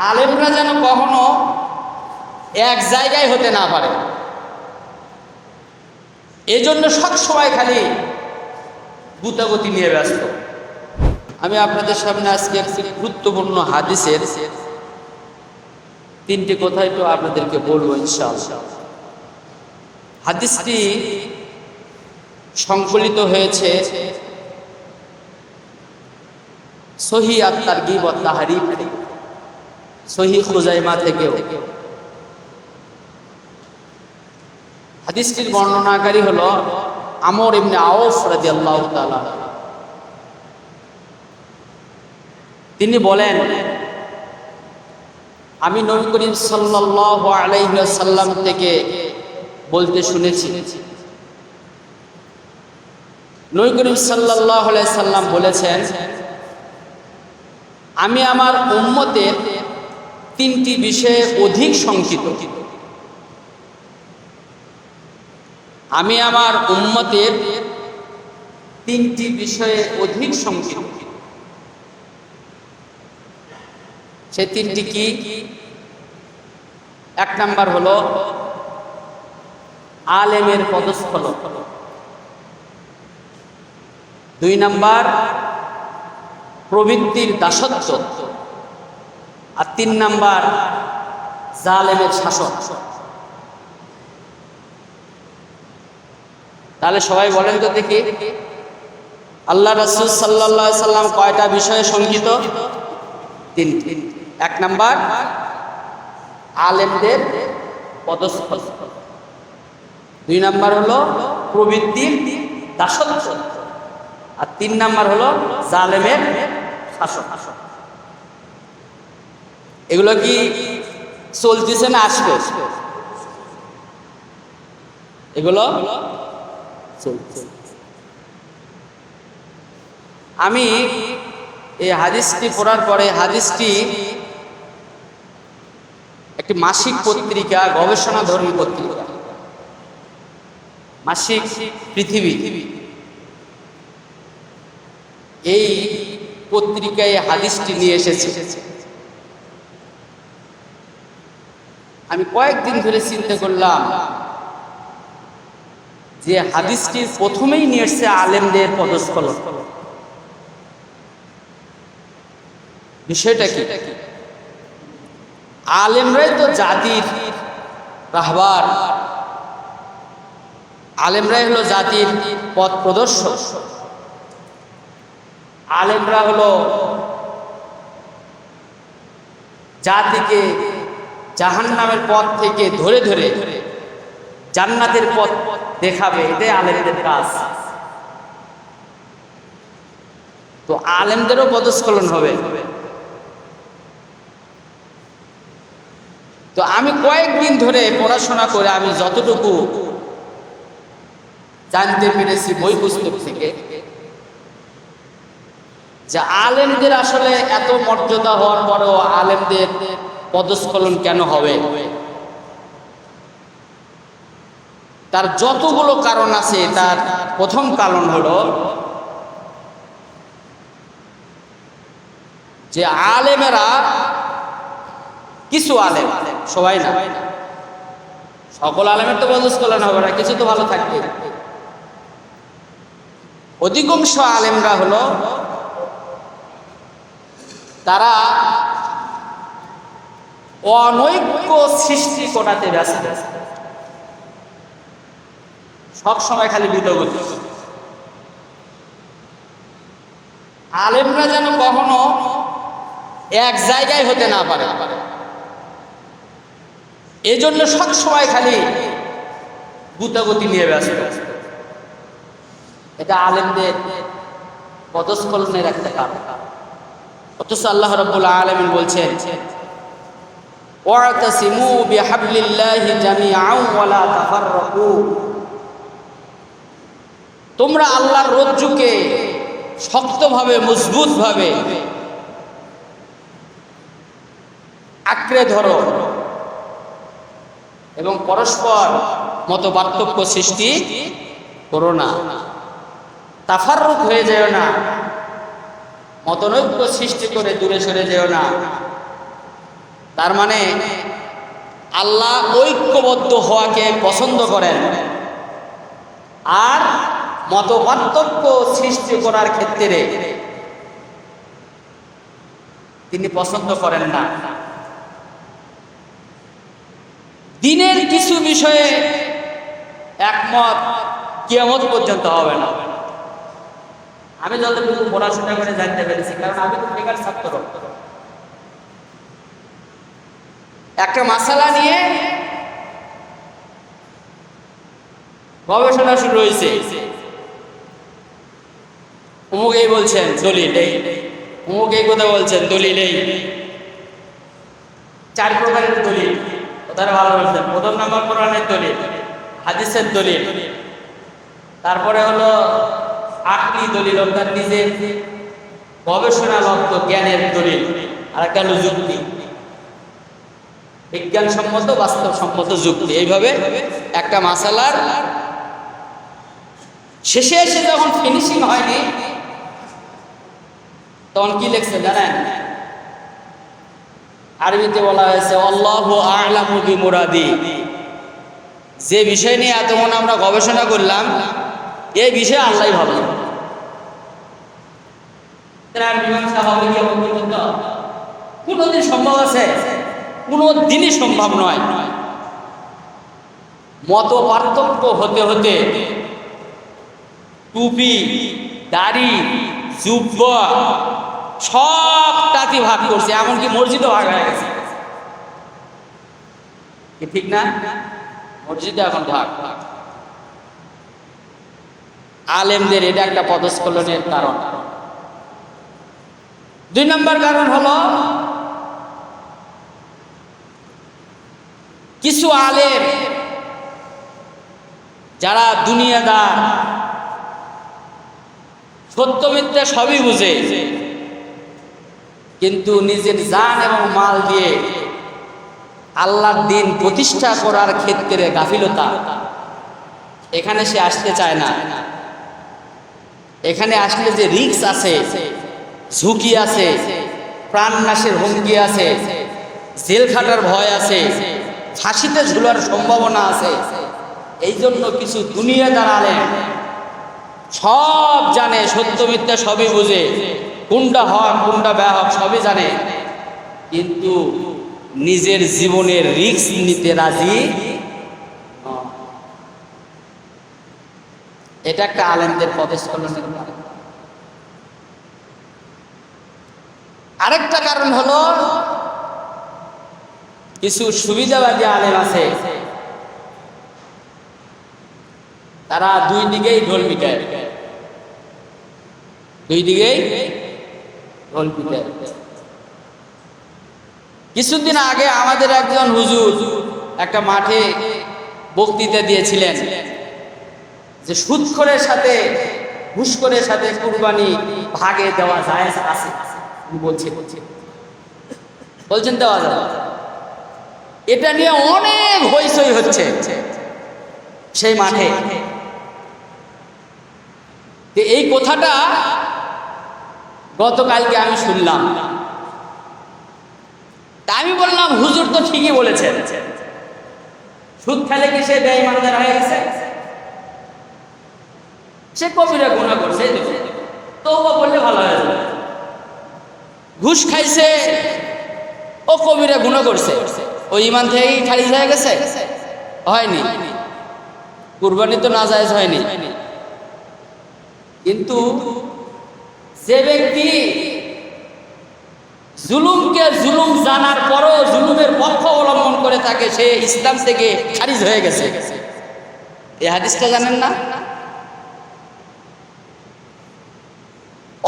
আলেমরা যেন কখনো এক জায়গায় হতে না পারে, এজন্য সবসময় খালি গুতাগুতি নিয়ে ব্যস্ত। আমি আপনাদের সামনে আজকে একটি গুরুত্বপূর্ণ হাদিসের তিনটি কথা একটু আপনাদেরকে বলবো ইনশাআল্লাহ। হাদিসটি সংকলিত হয়েছে সহিহ আত-তারগিব ওয়াত তাহরিব, সহিহ খুজাইমা থেকেও। হাদিসটির বর্ণনাকারী হলো আমর ইবনে আউফ রাদিয়াল্লাহু তাআলা। তিনি বলেন, আমি নবী করিম সাল্লাল্লাহু আলাইহি ওয়াসাল্লাম থেকে বলতে শুনেছি, নবী করিম সাল্লাল্লাহু আলাইহি সাল্লাম বলেছেন, আমি আমার উম্মতের তিনটি বিষয়ে অধিক শঙ্কিত। আমি আমার উম্মতের তিনটি বিষয়ে অধিক শঙ্কিত। সে তিনটি কি? এক নাম্বার হলো আলেমের পদস্খলন, দুই নাম্বার প্রবৃত্তির দাসত্ব, আর তিন নাম্বার জালেমের শাসন। তাহলে সবাই বলেন তো দেখি, আল্লাহ রাসূল সাল্লাল্লাহু আলাইহি সাল্লাম কয়টা বিষয়ে শঙ্কিত? তিনটি। এক নাম্বার আলেমদের পদস্খলন, দুই নাম্বার হলো প্রবৃত্তির দাসত্ব, আর তিন নাম্বার হলো জালেমের শাসন। এগুলো কি চলতেছে না আসবে? এগুলো চলছে। আমি এই হাদিসটি পড়ার পরে, হাদিসটি একটি মাসিক পত্রিকা, গবেষণাধর্মী পত্রিকা, মাসিক পৃথিবী, এই পত্রিকায় হাদিসটি নিয়ে এসেছে। আমি কয়েকদিন ধরে চিন্তা করলাম যে হাদিসটি প্রথমেই নিয়ে এসেছে আলেমদের পদস্খলন। বিষয়টা কি? আলেমরাই তো জাতির রাহবার, আলেমরাই হলো জাতির পথ প্রদর্শক, আলেমরা হলো জাতিকে জাহান্নামের পথ থেকে ধরে ধরে জান্নাতের পথ দেখাবে, এটাই আলেমদের কাজ। তো আলেমদেরও পদস্খলন হবে। তো আমি কয়েকদিন ধরে পড়াশোনা করে আমি যতটুকু জানতে পেরেছি বই পুস্তক থেকে, যে আলেমদের আসলে এত মর্যাদা হওয়ার পরেও আলেমদের পদস্খলন কেন হবে, তার যতগুলো কারণ আছে। তার প্রথম কারণ হলো যে আলেমেরা, কিছু আলেম, সবাই না, সকল আলেমের তো পদস্খলন হবে না, কিছু তো ভালো থাকবে। অধিকাংশ আলেমরা হলো তারা অনৈক্য সৃষ্টি করাতে ব্যস্ত, সবসময় খালি বিতর্ক। আলেমরা যেন কখনো এক জায়গায় হতে না পারে, এজন্য সবসময় খালি গুতাগুতি নিয়ে ব্যস্ত। এটা আলেমদের পদস্খলনের একটা কারণ। অথচ আল্লাহ রাব্বুল আলামিন বলছেন, ওয়াতাসিমু বিহাবলিল্লাহি জামিআন ওয়া লা তাফাররাকু, তোমরা আল্লাহর রজ্জুকে শক্তভাবে, মজবুতভাবে আঁকড়ে ধরো এবং পরস্পর মত পার্থক্য সৃষ্টি করো না, তাফাররুক হয়ে যেও না, মতনৈক্য সৃষ্টি করে দূরে সরে যেও না। তার মানে আল্লাহ ঐক্যবদ্ধ হওয়াকে পছন্দ করেন, আর মতপার্থক্য সৃষ্টি করার ক্ষেত্রে তিনি পছন্দ করেন না। দিনের কিছু বিষয়ে একমত কিয়ামত পর্যন্ত হবে না। আমি যতটুকু পড়াশোনা করে জানতে পেরেছি, কারণ আমি তো বেকার ছাত্র, একটা মাসালা নিয়ে গবেষণা শুরু হয়েছে। অমুক এই বলছেন দলিল এই, অমুক এই কথা বলছেন দলিল এই। 4 প্রকারের দলিল ওনারা ভালো বলছেন। প্রথম নাম্বার কোরআনের দলিল, হাদিসের দলিল, তারপরে হলো আকলি দলিল, তার নিজের গবেষণালব্ধ জ্ঞানের দলিল, আর একটা হলো যুক্তি, বিজ্ঞানসম্মত বাস্তবসম্মত যুক্তি। এইভাবে একটা মাসালার শেষে এসে যখন ফিনিশিং হয়নি, তখন কি লিখছে জানেন? আরবিতে বলা হয়েছে আল্লাহু আ'লামু বিমুরাদি। যে বিষয় নিয়ে এতক্ষণ আমরা গবেষণা করলাম, এই বিষয়ে আল্লাহই ভালো। তার মীমাংসা হবে কি হবে পর্যন্ত কোনোদিন সম্ভব আছে? কোনো দিনই সম্ভব নয়। মত পার্থক্য হতে হতে টুপি, দাড়ি, জুব্বা সবটাতে ভাগ করছে, এমনকি মসজিদও ভাগ হয়ে গেছে। ঠিক না? মসজিদে এখন ভাগ। আলেমদের এটা একটা পদস্খলনের কারণ। 2 নম্বর কারণ হলো কিছু আলেম যারা দুনিয়াদার, সত্য মিথ্যা সবই বুঝে, কিন্তু নিজের জান এবং মাল দিয়ে আল্লাহর দ্বীন প্রতিষ্ঠা করার ক্ষেত্রে গাফিলতা, এখানে সে আসতে চায় না। এখানে আসলে যে রিস্ক আছে, ঝুঁকি আছে, প্রাণ নাশের হুমকি আছে, জেল খাটার ভয় আছে, ফাঁসিতে ঝুলার সম্ভাবনা আছে। এই জন্য কিছু দুনিয়াদার আলেম সব জানে, সত্য মিথ্যা সবই বুঝে, কোনটা হক কোনটা ব্যাহক সবই জানে, কিন্তু নিজের জীবনের রিস্ক নিতে রাজি। এটা একটা আলেমদের পদস্খলনের কারণ। আরেকটা কারণ হলো কিছু সুবিধাবাদী আলেম আছে, তারা 2 দিকেই ঢোল পিটায়, 2 দিকেই ঢোল পিটায়। কিছুদিন আগে আমাদের একজন হুজুর একটা মাঠে বক্তৃতা দিয়েছিলেন যে সুদখোরের সাথে ঘুষখোরের সাথে কুরবানি ভাগে দেওয়া যায় আছে। বলছেন দেওয়া যায়। এটা নিয়ে অনেক হইচই হচ্ছে সেই মাঠে। এই কথাটা গতকালকে আমি শুনলাম। আমি বললাম হুজুর তো ঠিকই বলেছেন, সুদ খেলে কি সে বেঈমানদার হয়ে গেছে? সে কবিরা গুনাহ করছে, তওবা করলে ভালো হয়ে যাবে। ঘুষ খাইছে, ও কবিরা গুনাহ করছে, ও ঈমান থেকেই খারিজ হয়ে গেছে? হয়নি। কুরবানি তো নাজায়েজ হয়নি। কিন্তু যে ব্যক্তি জুলুমকে জুলুম জানার পরও জুলুমের পক্ষ অবলম্বন করে থাকে, সে ইসলাম থেকে খারিজ হয়ে গেছে। এই হাদিসটা জানেন না?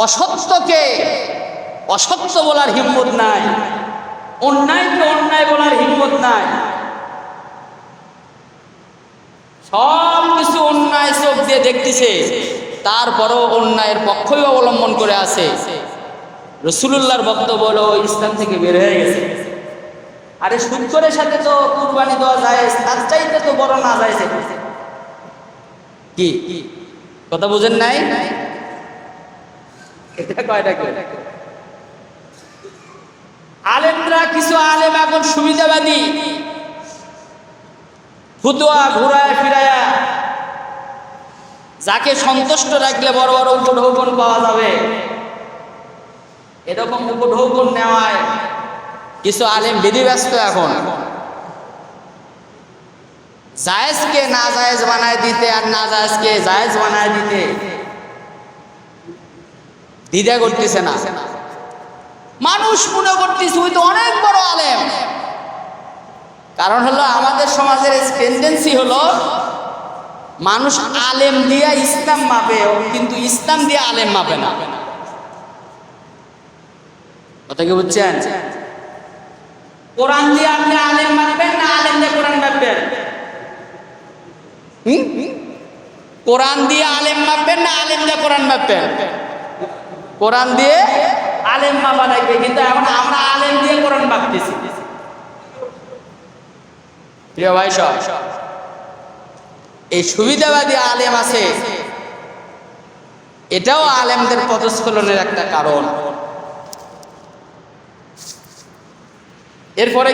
অসত্যকে অসত্য বলার হিম্মত নাই, অন্যায়কে অন্যায় বলার হিম্মত নাই। সব কিছু অন্যায় চোখ দিয়ে দেখতেছে, তারপরও অন্যায়ের পক্ষই অবলম্বন করে আছে। রাসূলুল্লাহর বক্তব্য হলো ইসলাম থেকে বের হয়ে গেছে। আরে সুদখোরের সাথে তো কুরবানি দেওয়া যায়, তার চাইতে তো বড় না যায়। কি কথা বুঝেন নাই? এটা কয়টা করে আলেমরা, কিছু আলেম এখন সুবিধাবাদী ফতুয়া ঘুরায় ফিরায়া যাকে সন্তুষ্ট রাখলে বড় বড় উপঢৌকন পাওয়া যাবে, এরকম উপঢৌকন নেওয়ায় কিছু আলেম বিধিব্যস্ত। এখন জায়েজকে না জায়েজ বানায় দিতে আর না জায়েজকে জায়েজ বানায় দিতে দ্বিধা করতেছে না। মানুষ মনে করতেছে ওই তো অনেক বড় আলেম। কারণ হলো আমাদের সমাজের টেন্ডেন্সি হলো মানুষ আলেম দিয়া ইসলাম মাপে, কিন্তু ইসলাম দিয়ে আলেম মাপে না। কথা কি বুঝছেন? কোরআন দিয়ে আপনি আলেম মাপবেন না আলেম দিয়ে কোরআন মাপবেন? কোরআন দিয়ে আলেম মাপবেন না আলেম দিয়ে কোরআন মাপবেন? কোরআন দিয়ে আলেম মাপা লাগবে, কিন্তু এখন আমরা আলেম দিয়ে কোরআন মাপতেছি। প্রিয় ভাই সব, এই সুবিধাবাদী আলেম আছে, এটাও আলেমদের পদস্খলনের একটা কারণ। এরপরে